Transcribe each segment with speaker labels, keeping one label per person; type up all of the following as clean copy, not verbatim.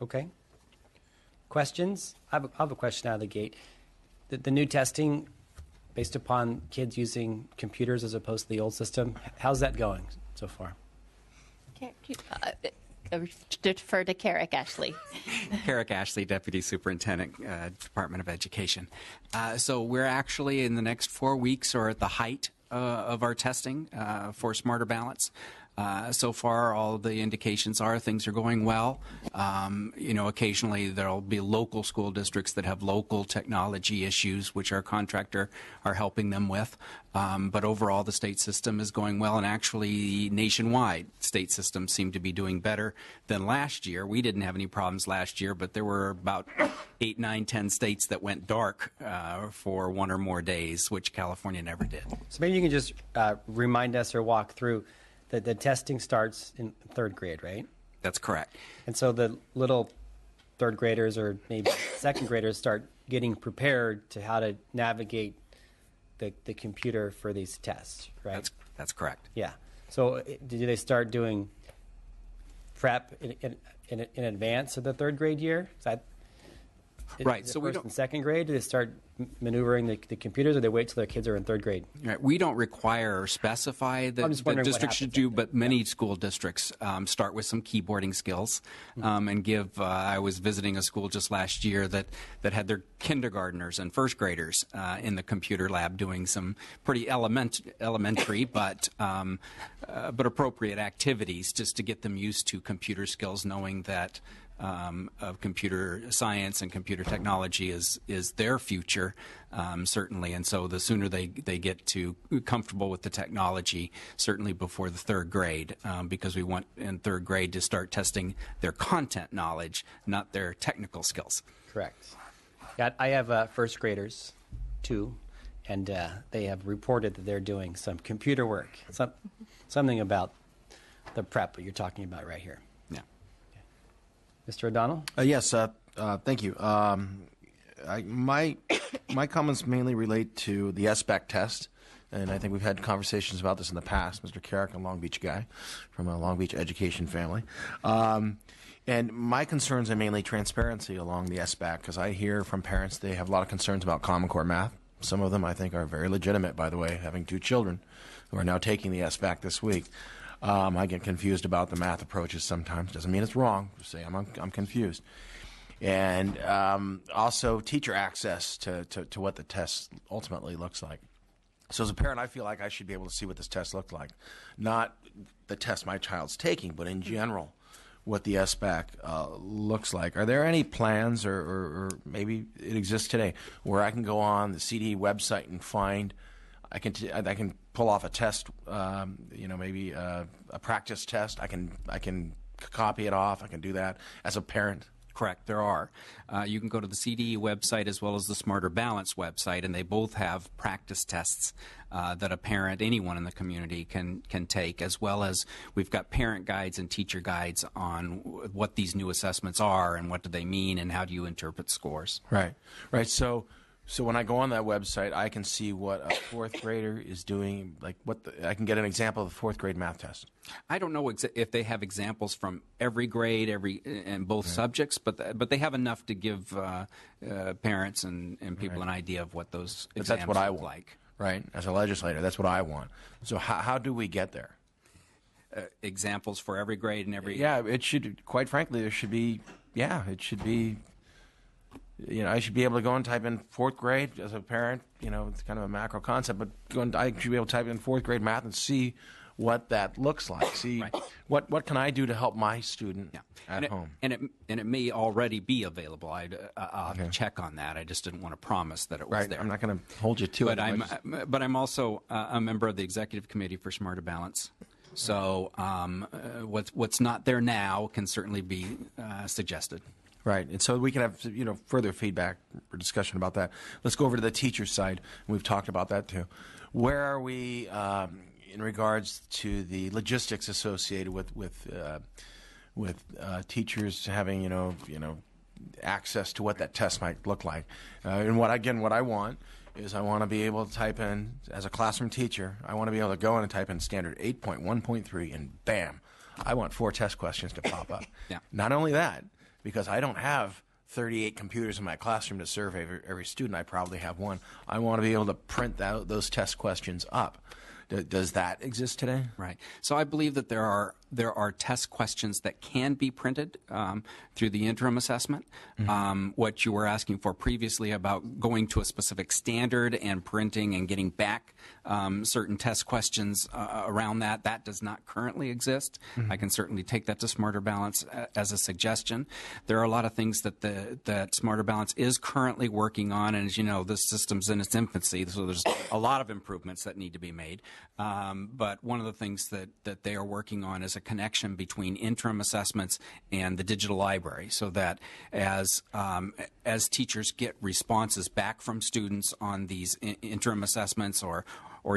Speaker 1: Okay. Questions? I have a question out of the gate. The new testing, based upon kids using computers as opposed to the old system, how's that going so far?
Speaker 2: Defer to Carrick Ashley.
Speaker 3: Carrick Ashley, Deputy Superintendent, Department of Education. So we're actually in the next 4 weeks or at the height of our testing for Smarter Balance. So far, all the indications are things are going well. Occasionally there'll be local school districts that have local technology issues, which our contractor are helping them with. But overall, the state system is going well, and actually nationwide, state systems seem to be doing better than last year. We didn't have any problems last year, but there were about 8, 9, 10 states that went dark for 1 or more days, which California never did.
Speaker 1: So maybe you can just remind us or walk through that the testing starts in 3rd grade, right?
Speaker 3: That's correct.
Speaker 1: And so the little 3rd graders or maybe 2nd graders start getting prepared to how to navigate the computer for these tests, right?
Speaker 3: That's correct.
Speaker 1: Yeah. So do they start doing prep in advance of the 3rd grade year?
Speaker 3: Right. So we don't.
Speaker 1: In 2nd grade, do they start maneuvering the computers, or they wait till their kids are in 3rd grade?
Speaker 3: Right. We don't require or specify that the districts should do, but many school districts start with some keyboarding skills and give. I was visiting a school just last year that had their kindergartners and 1st graders in the computer lab doing some pretty elementary but appropriate activities just to get them used to computer skills, knowing that. Of computer science and computer technology is their future, certainly. And so the sooner they get to comfortable with the technology, certainly before the 3rd grade, because we want in 3rd grade to start testing their content knowledge, not their technical skills.
Speaker 1: Correct. Yeah, I have 1st graders, too, and they have reported that they're doing some computer work, something about the prep that you're talking about right here. Mr. O'Donnell?
Speaker 4: Yes, thank you. My comments mainly relate to the SBAC test, and I think we've had conversations about this in the past. Mr. Carrick, a Long Beach guy from a Long Beach education family. And my concerns are mainly transparency along the SBAC, because I hear from parents they have a lot of concerns about Common Core math. Some of them I think are very legitimate, by the way, having 2 children who are now taking the SBAC this week. I get confused about the math approaches sometimes. Doesn't mean it's wrong. Just say I'm confused. And also teacher access to what the test ultimately looks like. So as a parent, I feel like I should be able to see what this test looked like. Not the test my child's taking, but in general, what the SBAC looks like. Are there any plans, or maybe it exists today, where I can go on the CD website and find I can pull off a test, maybe a practice test. I can copy it off. I can do that as a parent.
Speaker 3: Correct. There are. You can go to the CDE website as well as the Smarter Balance website, and they both have practice tests that a parent, anyone in the community, can take, as well as we've got parent guides and teacher guides on what these new assessments are and what do they mean and how do you interpret scores.
Speaker 4: Right. So when I go on that website, I can see what a 4th grader is doing, like I can get an example of a 4th grade math test.
Speaker 3: I don't know if they have examples from every grade, and both subjects, but they have enough to give parents and people an idea of what those exams
Speaker 4: that's what I
Speaker 3: look
Speaker 4: want,
Speaker 3: like.
Speaker 4: Right? As a legislator, that's what I want. So how do we get there?
Speaker 3: Examples for every grade and every...
Speaker 4: Yeah, it should, quite frankly, it should be, I should be able to go and type in 4th grade as a parent. It's kind of a macro concept, but I should be able to type in 4th grade math and see what that looks like. See
Speaker 3: right.
Speaker 4: what can I do to help my student at home.
Speaker 3: And it may already be available. I'll check on that. I just didn't want to promise that it was there.
Speaker 4: I'm not going to hold you to it.
Speaker 3: But I'm also a member of the executive committee for Smarter Balance. So what's not there now can certainly be suggested.
Speaker 4: Right, and so we can have further feedback or discussion about that. Let's go over to the teacher side. We've talked about that too. Where are we in regards to the logistics associated with teachers having access to what that test might look like? And what I want is I want to be able to type in, as a classroom teacher, I want to be able to go in and type in standard 8.1.3 and bam, I want 4 test questions to pop up.
Speaker 3: Yeah.
Speaker 4: Not only that, because I don't have 38 computers in my classroom to serve every student. I probably have one. I want to be able to print those test questions up. Does that exist today?
Speaker 3: Right. So I believe that there are test questions that can be printed through the interim assessment. What you were asking for previously about going to a specific standard and printing and getting back certain test questions around that does not currently exist. I can certainly take that to Smarter Balance as a suggestion. There are a lot of things that Smarter Balance is currently working on, and as you know, this system's in its infancy, so there's a lot of improvements that need to be made. But one of the things that they are working on is a connection between interim assessments and the digital library, so that as teachers get responses back from students on these interim assessments or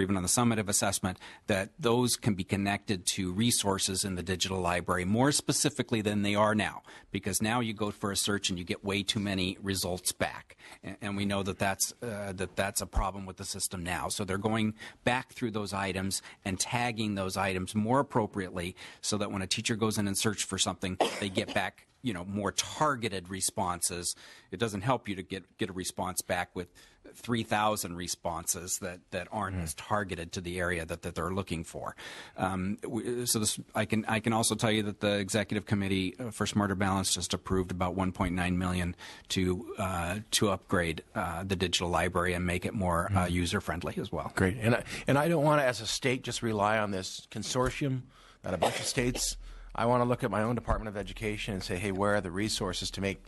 Speaker 3: even on the summative assessment, that those can be connected to resources in the digital library more specifically than they are now, because now you go for a search and you get way too many results back, and we know that's a problem with the system now. So they're going back through those items and tagging those items more appropriately, so that when a teacher goes in and searches for something, they get back more targeted responses. It doesn't help you to get a response back with 3,000 responses that aren't as targeted to the area that they're looking for. I can also tell you that the executive committee for Smarter Balance just approved about $1.9 million to upgrade the digital library and make it more user friendly as well.
Speaker 4: Great, and I don't want to, as a state, just rely on this consortium that a bunch of states. I want to look at my own Department of Education and say, hey, where are the resources to make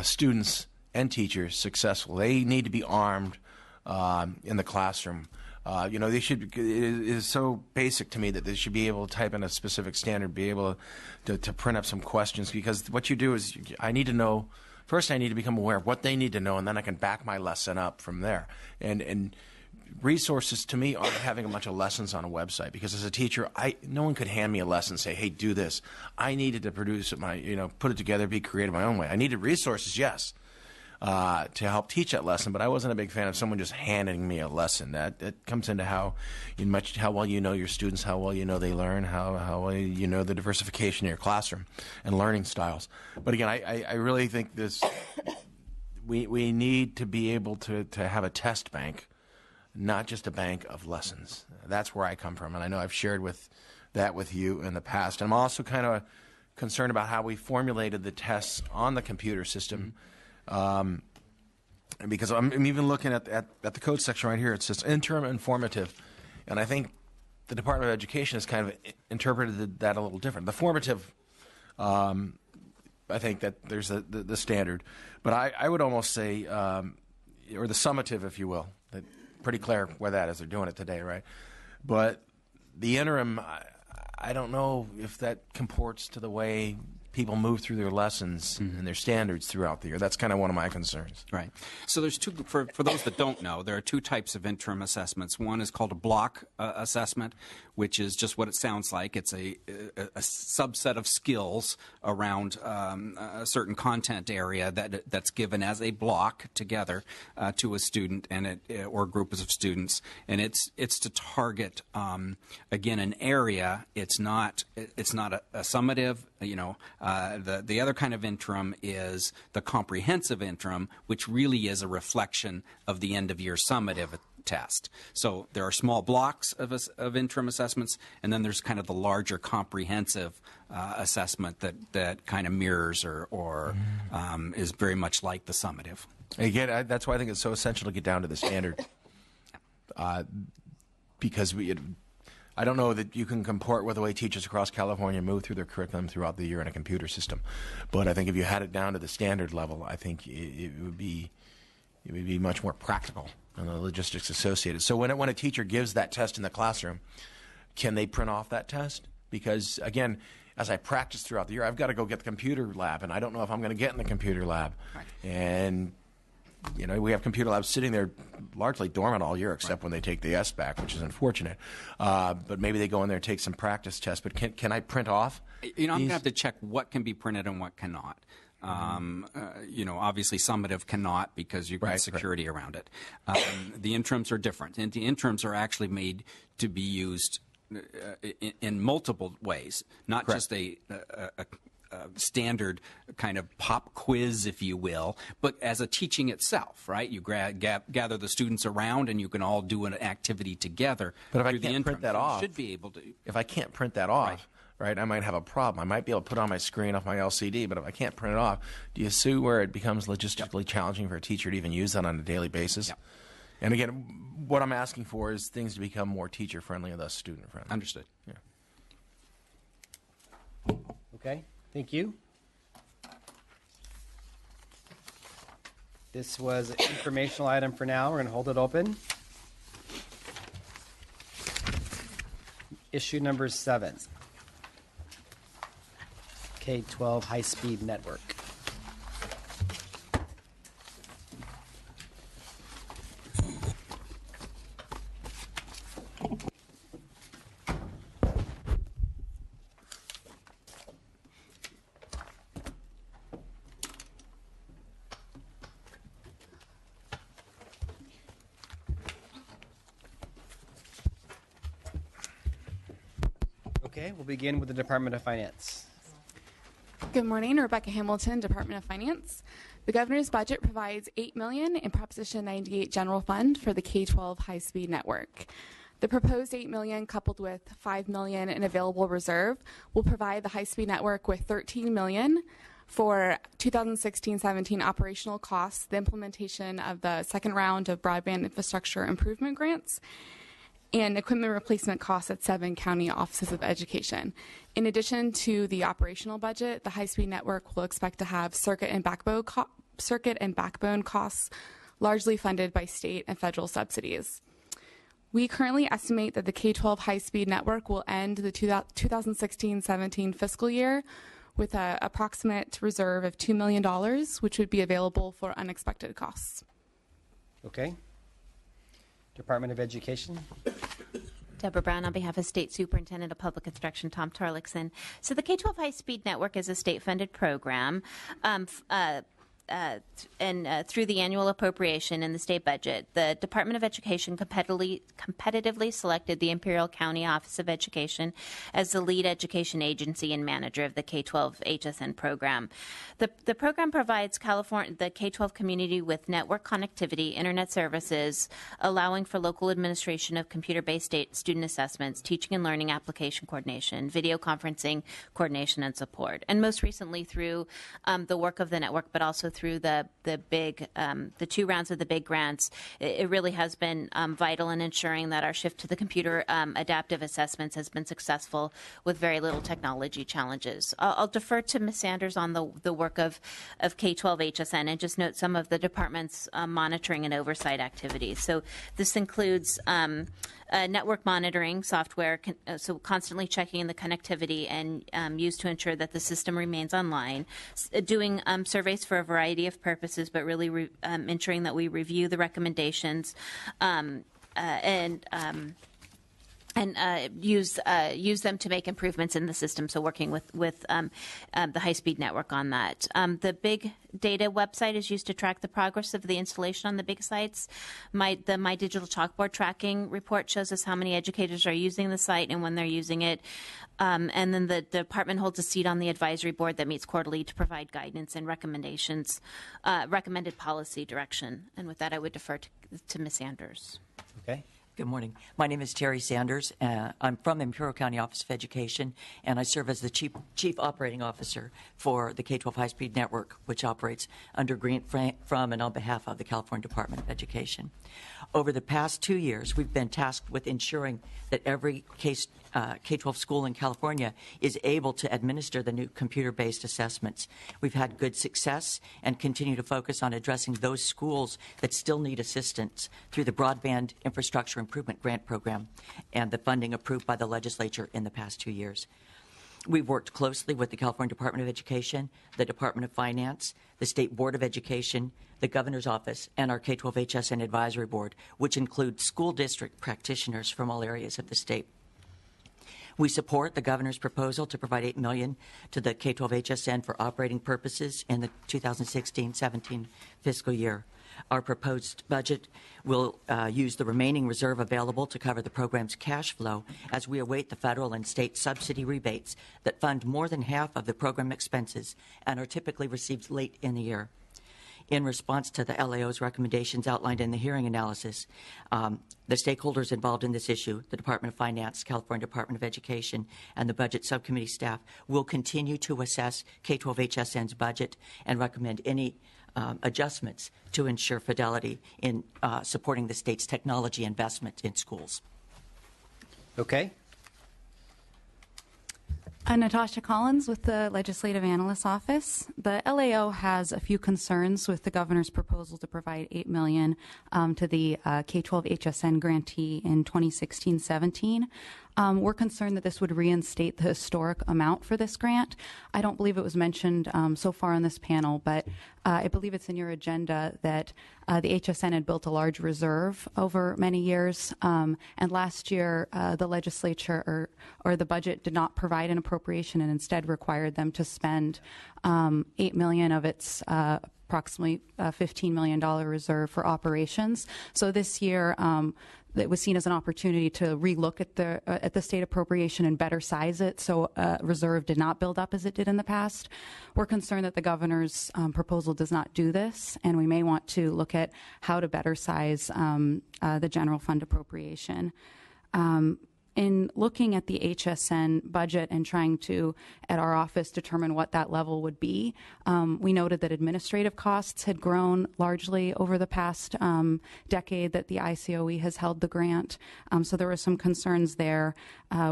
Speaker 4: students and teachers successful? They need to be armed in the classroom. They should. It is so basic to me that they should be able to type in a specific standard, be able to print up some questions. Because what you do is, I need to know. First, I need to become aware of what they need to know, and then I can back my lesson up from there. And resources to me aren't having a bunch of lessons on a website, because as a teacher, no one could hand me a lesson and say, hey, do this. I needed to produce it, put it together, be creative my own way. I needed resources, yes, to help teach that lesson, but I wasn't a big fan of someone just handing me a lesson. That comes into how well you know your students, how well you know they learn, how well you know the diversification in your classroom and learning styles. But again, I really think we need to be able to have a test bank, not just a bank of lessons. That's where I come from, and I know I've shared that with you in the past. And I'm also kind of concerned about how we formulated the tests on the computer system, because I'm even looking at the code section right here. It says interim informative, and I think the Department of Education has kind of interpreted that a little different. The formative, I think that there's the standard, but I would almost say, or the summative, if you will. Pretty clear where that is. They're doing it today, right? But the interim, I don't know if that comports to the way people move through their lessons and their standards throughout the year. That's kind of one of my concerns.
Speaker 3: Right. So there's two, for those that don't know, there are two types of interim assessments. One is called a block assessment, which is just what it sounds like. It's a subset of skills around a certain content area that's given as a block together to a student or groups of students, and it's to target again an area. It's not a summative. The other kind of interim is the comprehensive interim, which really is a reflection of the end of year summative test. So there are small blocks of interim assessments, and then there's kind of the larger comprehensive assessment that kind of mirrors or is very much like the summative.
Speaker 4: Again, that's why I think it's so essential to get down to the standard, because I don't know that you can comport with the way teachers across California move through their curriculum throughout the year in a computer system. But I think if you had it down to the standard level, I think it would be much more practical and the logistics associated. So when a teacher gives that test in the classroom, can they print off that test? Because, again, as I practice throughout the year, I've got to go get the computer lab, and I don't know if I'm going to get in the computer lab.
Speaker 3: Right.
Speaker 4: And we have computer labs sitting there largely dormant all year, except when they take the S back, which is unfortunate. But maybe they go in there and take some practice tests. But can I print off?
Speaker 3: I'm going to have to check what can be printed and what cannot. Obviously summative cannot, because you've got security around it. The interims are different, and the interims are actually made to be used in multiple ways, not just a standard kind of pop quiz, if you will, but as a teaching itself, right? You gather the students around, and you can all do an activity together.
Speaker 4: But if I
Speaker 3: through the
Speaker 4: can't print
Speaker 3: interim.
Speaker 4: that off,
Speaker 3: you should be able to.
Speaker 4: If I can't print that off, right, I might have a problem. I might be able to put it on my screen off my LCD, but if I can't print it off, do you see where it becomes logistically challenging for a teacher to even use that on a daily basis?
Speaker 3: Yep.
Speaker 4: And again, what I'm asking for is things to become more teacher-friendly and thus student-friendly.
Speaker 3: Understood.
Speaker 4: Yeah.
Speaker 1: Okay, thank you. This was an informational item for now. We're going to hold it open. Issue number 7. K-12 high-speed network. Okay, we'll begin with the Department of Finance.
Speaker 5: Good morning, Rebecca Hamilton, Department of Finance. The governor's budget provides $8 million in Proposition 98 General Fund for the K-12 high-speed network. The proposed $8 million, coupled with $5 million in available reserve, will provide the high-speed network with $13 million for 2016-17 operational costs, the implementation of the second round of broadband infrastructure improvement grants, and equipment replacement costs at 7 county offices of education. In addition to the operational budget, the high-speed network will expect to have circuit and backbone costs largely funded by state and federal subsidies. We currently estimate that the K-12 high-speed network will end the 2016-17 fiscal year with an approximate reserve of $2 million, which would be available for unexpected costs.
Speaker 1: Okay. Department of Education.
Speaker 2: Deborah Brown on behalf of State Superintendent of Public Instruction Tom Torlakson. So the K-12 high-speed network is a state-funded program through the annual appropriation in the state budget. The Department of Education competitively selected the Imperial County Office of Education as the lead education agency and manager of the K-12 HSN program. The program provides the K-12 community with network connectivity, internet services, allowing for local administration of computer-based student assessments, teaching and learning application coordination, video conferencing coordination and support. And most recently through the work of the network, but also through the 2 rounds of the big grants, it really has been vital in ensuring that our shift to the computer adaptive assessments has been successful with very little technology challenges. I'll defer to Ms. Sanders on the work of K-12 HSN and just note some of the department's monitoring and oversight activities. So this includes network monitoring software, so constantly checking the connectivity and used to ensure that the system remains online, doing surveys for a variety of purposes, but really ensuring that we review the recommendations and use them to make improvements in the system. So working with the high-speed network on that. The Big Data website is used to track the progress of the installation on the big sites. The My Digital Chalkboard tracking report shows us how many educators are using the site and when they're using it. And then the department holds a seat on the advisory board that meets quarterly to provide guidance and recommendations, recommended policy direction. And with that, I would defer to Ms. Sanders.
Speaker 1: Okay.
Speaker 6: Good morning. My name is Terry Sanders. I'm from Imperial County Office of Education, and I serve as the Chief Operating Officer for the K-12 High-Speed Network, which operates under grant from and on behalf of the California Department of Education. Over the past 2 years, we've been tasked with ensuring that every K-12 school in California is able to administer the new computer-based assessments. We've had good success and continue to focus on addressing those schools that still need assistance through the Broadband Infrastructure Improvement Grant Program and the funding approved by the legislature in the past 2 years. We've worked closely with the California Department of Education, the Department of Finance, the State Board of Education, the Governor's Office, and our K-12 HSN Advisory Board, which includes school district practitioners from all areas of the state. We support the governor's proposal to provide $8 million to the K-12 HSN for operating purposes in the 2016-17 fiscal year. Our proposed budget will use the remaining reserve available to cover the program's cash flow as we await the federal and state subsidy rebates that fund more than half of the program expenses and are typically received late in the year. In response to the LAO's recommendations outlined in the hearing analysis, the stakeholders involved in this issue, the Department of Finance, California Department of Education, and the Budget Subcommittee staff will continue to assess K-12 HSN's budget and recommend any adjustments to ensure fidelity in supporting the state's technology investment in schools.
Speaker 1: Okay.
Speaker 7: Natasha Collins with the Legislative Analyst's Office. The LAO has a few concerns with the governor's proposal to provide $8 million to the K-12 HSN grantee in 2016-17. We're concerned that this would reinstate the historic amount for this grant. I don't believe it was mentioned so far on this panel, but I believe it's in your agenda that the HSN had built a large reserve over many years, and last year the legislature or the budget did not provide an appropriation and instead required them to spend $8 million of its approximately $15 million reserve for operations. So this year, it was seen as an opportunity to relook at the state appropriation and better size it, so reserve did not build up as it did in the past. We're concerned that the governor's proposal does not do this, and we may want to look at how to better size the general fund appropriation. In looking at the HSN budget and trying to, at our office, determine what that level would be, we noted that administrative costs had grown largely over the past decade that the ICOE has held the grant. So there were some concerns there.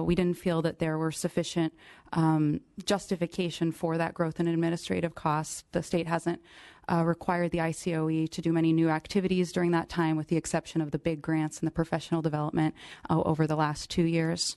Speaker 7: We didn't feel that there were sufficient justification for that growth in administrative costs. The state hasn't required the ICOE to do many new activities during that time, with the exception of the big grants and the professional development over the last 2 years.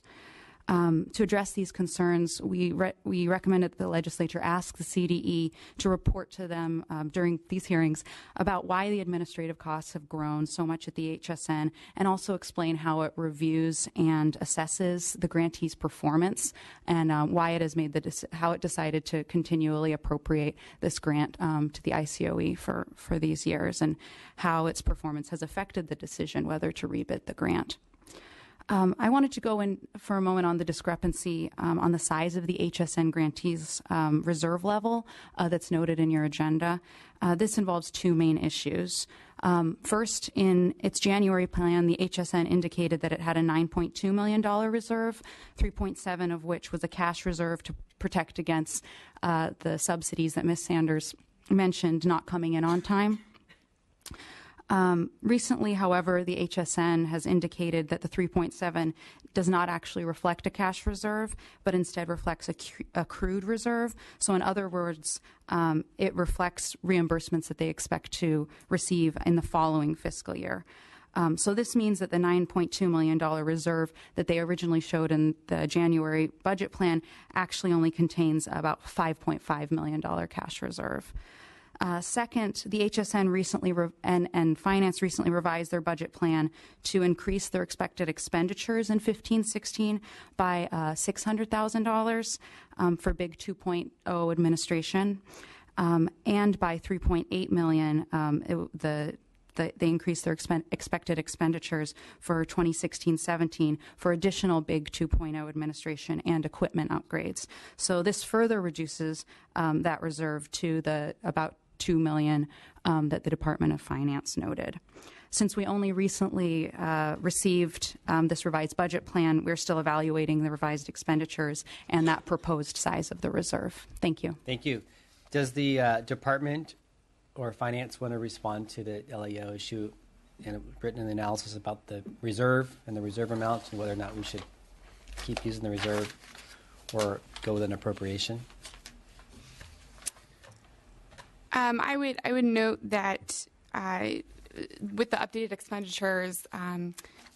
Speaker 7: To address these concerns, we recommended that the legislature ask the CDE to report to them during these hearings about why the administrative costs have grown so much at the HSN, and also explain how it reviews and assesses the grantee's performance, and why it has made how it decided to continually appropriate this grant to the ICOE for these years, and how its performance has affected the decision whether to rebid the grant. I wanted to go in for a moment on the discrepancy on the size of the HSN grantees reserve level that's noted in your agenda. This involves two main issues. First, in its January plan, the HSN indicated that it had a $9.2 million reserve, 3.7 of which was a cash reserve to protect against the subsidies that Ms. Sanders mentioned not coming in on time. Recently, however, the HSN has indicated that the 3.7 does not actually reflect a cash reserve, but instead reflects a accrued reserve. So in other words, it reflects reimbursements that they expect to receive in the following fiscal year. So this means that the $9.2 million reserve that they originally showed in the January budget plan actually only contains about $5.5 million cash reserve. Second, the HSN recently and Finance recently revised their budget plan to increase their expected expenditures in 15-16 by $600,000 for Big 2.0 administration, and by $3.8 million. They increased their expected expenditures for 2016-17 for additional Big 2.0 administration and equipment upgrades. So this further reduces that reserve to the about $2 million that the Department of Finance noted. Since we only recently received this revised budget plan, we're still evaluating the revised expenditures and that proposed size of the reserve. Thank you.
Speaker 1: Thank you. Does the Department or Finance want to respond to the LAO issue and written in the analysis about the reserve and the reserve amount, and whether or not we should keep using the reserve or go with an appropriation?
Speaker 5: I would note that with the updated expenditures,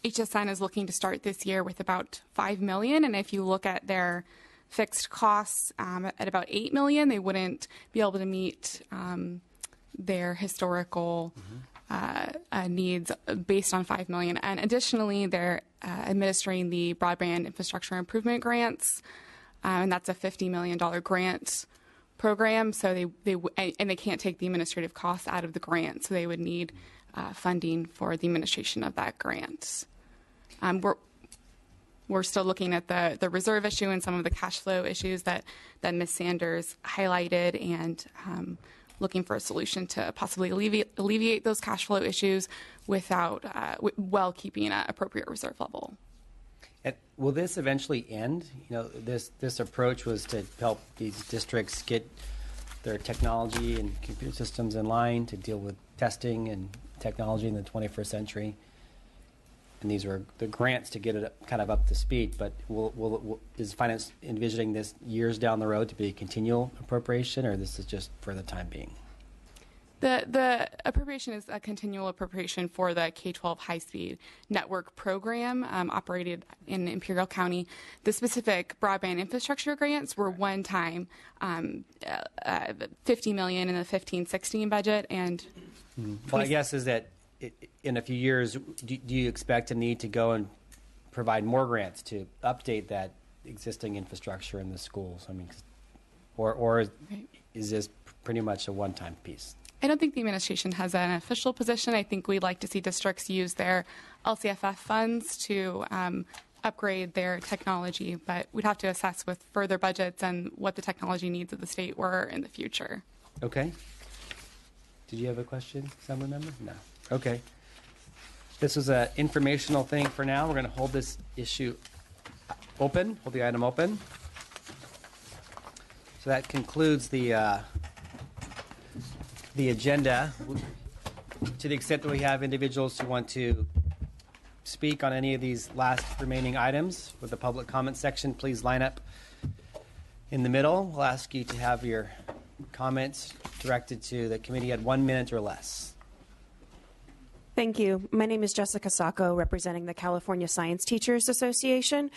Speaker 5: HSN is looking to start this year with about $5 million, and if you look at their fixed costs at about $8 million, they wouldn't be able to meet their historical needs based on $5 million. And additionally, they're administering the broadband infrastructure improvement grants, and that's a $50 million grant program, so they can't take the administrative costs out of the grant, so they would need funding for the administration of that grant. We're still looking at the reserve issue and some of the cash flow issues that Ms. Sanders highlighted, and looking for a solution to possibly alleviate those cash flow issues without while keeping an appropriate reserve level.
Speaker 1: And will this eventually end? You know, this approach was to help these districts get their technology and computer systems in line to deal with testing and technology in the 21st century. And these were the grants to get it kind of up to speed. But is finance envisioning this years down the road to be a continual appropriation, or this is just for the time being?
Speaker 5: The appropriation is a continual appropriation for the K-12 high-speed network program operated in Imperial County. The specific broadband infrastructure grants were one-time, $50 million in the 15-16 budget. And
Speaker 1: well, I guess is that in a few years, do you expect a need to go and provide more grants to update that existing infrastructure in the schools? I mean, or is this pretty much a one-time piece?
Speaker 5: I don't think the administration has an official position. I think we'd like to see districts use their LCFF funds to upgrade their technology, but we'd have to assess with further budgets and what the technology needs of the state were in the future.
Speaker 1: Okay. Did you have a question, Assembly Member? No. Okay. This was an informational thing for now. We're going to hold this issue open, hold the item open. So that concludes the agenda. To the extent that we have individuals who want to speak on any of these last remaining items with the public comment section, please line up in the middle. We'll ask you to have your comments directed to the committee at 1 minute or less.
Speaker 8: Thank you. My name is Jessica Sacco, representing the California Science Teachers Association.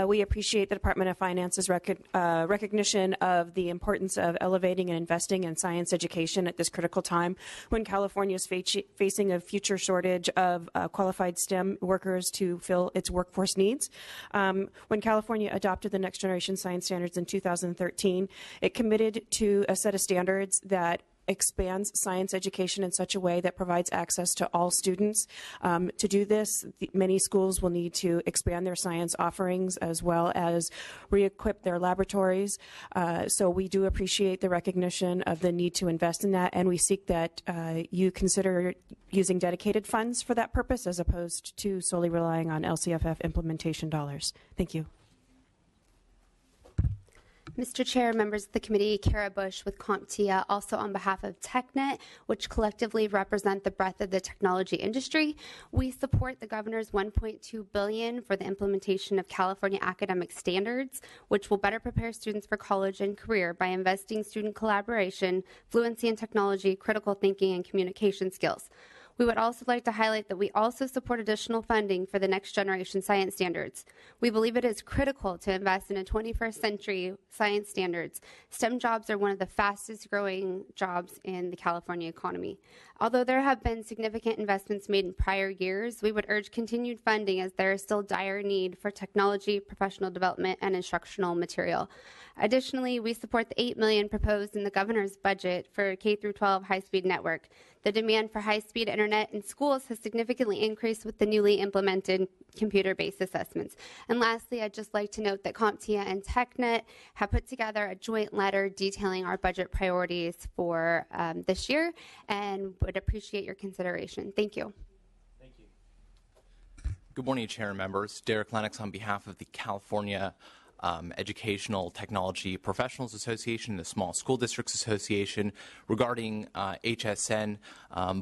Speaker 8: We appreciate the Department of Finance's recognition of the importance of elevating and investing in science education at this critical time when California is facing a future shortage of qualified STEM workers to fill its workforce needs. When California adopted the Next Generation Science Standards in 2013, it committed to a set of standards that expands science education in such a way that provides access to all students. To do this, many schools will need to expand their science offerings as well as re-equip their laboratories. So we do appreciate the recognition of the need to invest in that, and we seek that you consider using dedicated funds for that purpose as opposed to solely relying on LCFF implementation dollars. Thank you.
Speaker 9: Mr. Chair, members of the committee, Kara Bush with CompTIA, also on behalf of TechNet, which collectively represent the breadth of the technology industry. We support the governor's $1.2 billion for the implementation of California academic standards, which will better prepare students for college and career by investing student collaboration, fluency in technology, critical thinking, and communication skills. We would also like to highlight that we also support additional funding for the Next Generation Science Standards. We believe it is critical to invest in a 21st century science standards. STEM jobs are one of the fastest growing jobs in the California economy. Although there have been significant investments made in prior years, we would urge continued funding as there is still dire need for technology, professional development, and instructional material. Additionally, we support the $8 million proposed in the governor's budget for K-12 high-speed network. The demand for high-speed internet in schools has significantly increased with the newly implemented computer-based assessments. And lastly, I'd just like to note that CompTIA and TechNet have put together a joint letter detailing our budget priorities for this year, and would appreciate your consideration. Thank you.
Speaker 1: Thank you.
Speaker 10: Good morning, Chair and members. Derek Lennox on behalf of the California Educational Technology Professionals Association and the Small School Districts Association. Regarding HSN,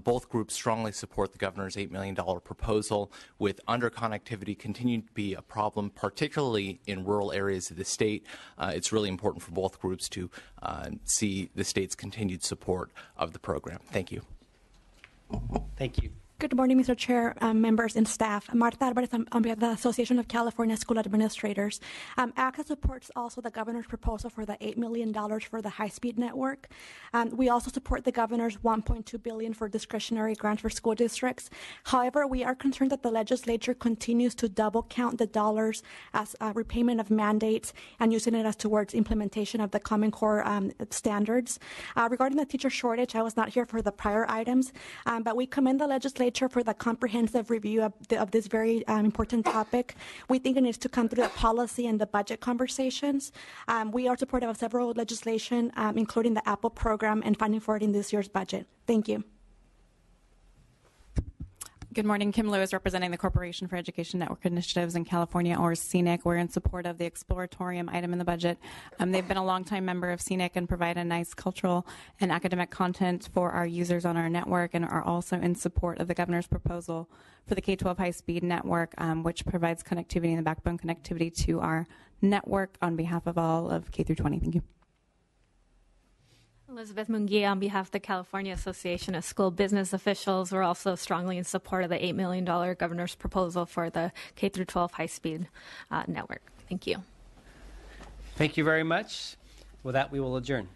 Speaker 10: both groups strongly support the governor's $8 million proposal, with underconnectivity continuing to be a problem, particularly in rural areas of the state. It's really important for both groups to see the state's continued support of the program. Thank you.
Speaker 1: Thank you.
Speaker 11: Good morning, Mr. Chair, members, and staff. Marta Alvarez on behalf of the Association of California School Administrators. ACTA supports also the governor's proposal for the $8 million for the high-speed network. We also support the governor's $1.2 billion for discretionary grants for school districts. However, we are concerned that the legislature continues to double count the dollars as repayment of mandates and using it as towards implementation of the Common Core standards. Regarding the teacher shortage, I was not here for the prior items, but we commend the legislature for the comprehensive review of this very important topic. We think it needs to come through the policy and the budget conversations. We are supportive of several legislation, including the Apple program and funding for it in this year's budget. Thank you.
Speaker 12: Good morning. Kim Lewis representing the Corporation for Education Network Initiatives in California, or CNIC. We're in support of the Exploratorium item in the budget. They've been a longtime member of CNIC and provide a nice cultural and academic content for our users on our network, and are also in support of the governor's proposal for the K-12 high-speed network, which provides connectivity and the backbone connectivity to our network on behalf of all of K through 20. Thank you.
Speaker 13: Elizabeth Munguia on behalf of the California Association of School Business Officials. We're also strongly in support of the $8 million governor's proposal for the K-12 high-speed network. Thank you.
Speaker 1: Thank you very much. With that, we will adjourn.